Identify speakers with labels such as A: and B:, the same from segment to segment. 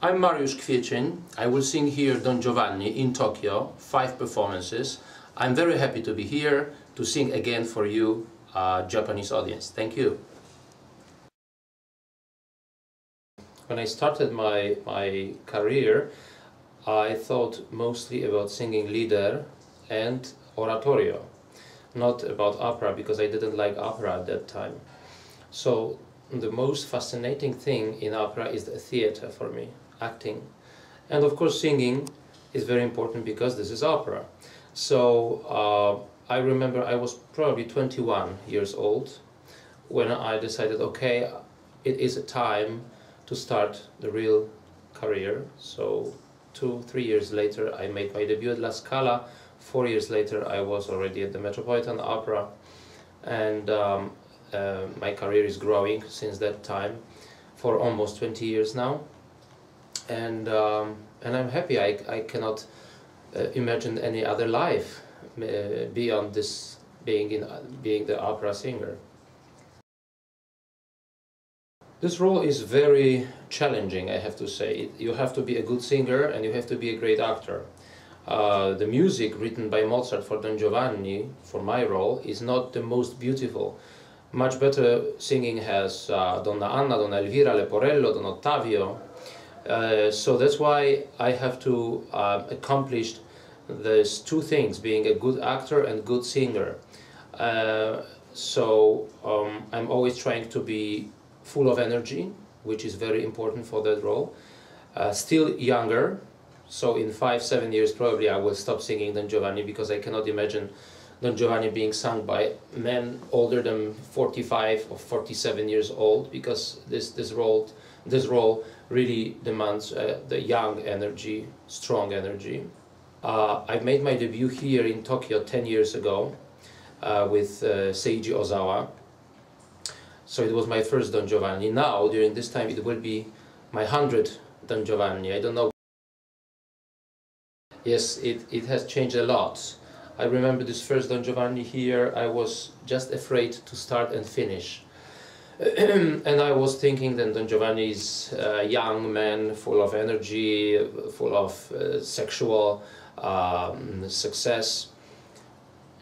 A: I'm Kwie Chen. I will sing here Don Giovanni in Tokyo, 5 performances. I'm very happy to be here to sing again for you, Japanese audience. Thank you. When I started my career, I thought mostly about singing lieder and oratorio, not about opera, because I didn't like opera at that time. So the most fascinating thing in opera is the theater for me, acting. And of course singing is very important because this is opera. So I remember I was probably 21 years old when I decided, okay, it is a time to start the real career. So 2-3 years later I made my debut at La Scala. 4 years later I was already at the Metropolitan Opera, and my career is growing since that time for almost 20 years now, and I'm happy. I cannot imagine any other life beyond this, being the opera singer. This role is very challenging, I have to say. You have to be a good singer and you have to be a great actor. The music written by Mozart for Don Giovanni, for my role, is not the most beautiful. Much better singing has Donna Anna, Donna Elvira, Leporello, Don Ottavio. So that's why I have to accomplish these two things, being a good actor and good singer. So I'm always trying to be full of energy, which is very important for that role. Still younger, so in 5-7 years probably I will stop singing Don Giovanni, because I cannot imagine Don Giovanni being sung by men older than 45 or 47 years old, because this role really demands the young energy, strong energy. I made my debut here in Tokyo 10 years ago with Seiji Ozawa. So it was my first Don Giovanni. Now, during this time, it will be my 100th Don Giovanni. I don't know. Yes, it has changed a lot. I remember this first Don Giovanni here, I was just afraid to start and finish. And I was thinking that Don Giovanni is a young man, full of energy, full of sexual success.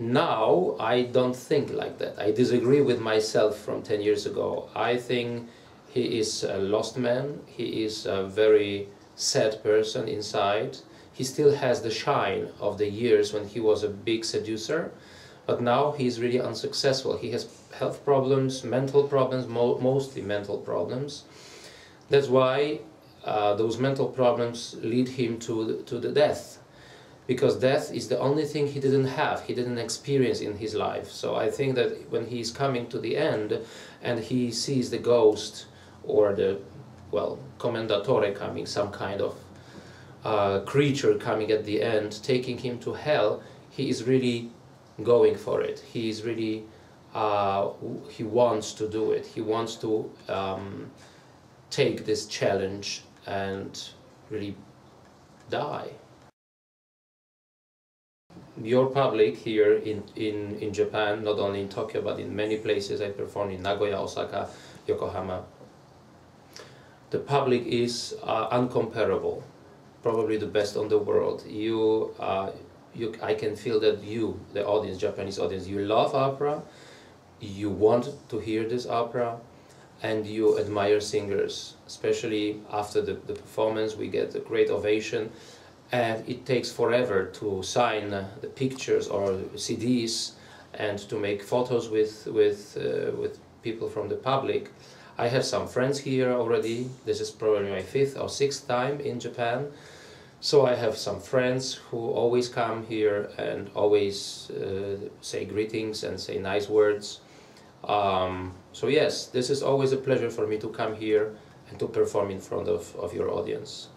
A: Now I don't think like that. I disagree with myself from 10 years ago. I think he is a lost man. He is a very sad person inside. He still has the shine of the years when he was a big seducer, but now he's really unsuccessful. He has health problems, mental problems, mostly mental problems. That's why those mental problems lead him to the death. Because death is the only thing he didn't have, he didn't experience in his life. So I think that when he's coming to the end and he sees the ghost or the, well, commendatore coming, some kind of creature coming at the end, taking him to hell, he is really going for it. He is really, he wants to do it. He wants to take this challenge and really die. Your public here in Japan, not only in Tokyo but in many places, I performed in Nagoya, Osaka, Yokohama. The public is uncomparable, probably the best on the world. I can feel that you, the audience, Japanese audience, you love opera, you want to hear this opera, and you admire singers. Especially after the performance, we get a great ovation. And it takes forever to sign the pictures or CDs and to make photos with people from the public. I have some friends here already. This is probably my 5th or 6th time in Japan. So I have some friends who always come here and always say greetings and say nice words. So yes, this is always a pleasure for me to come here and to perform in front of your audience.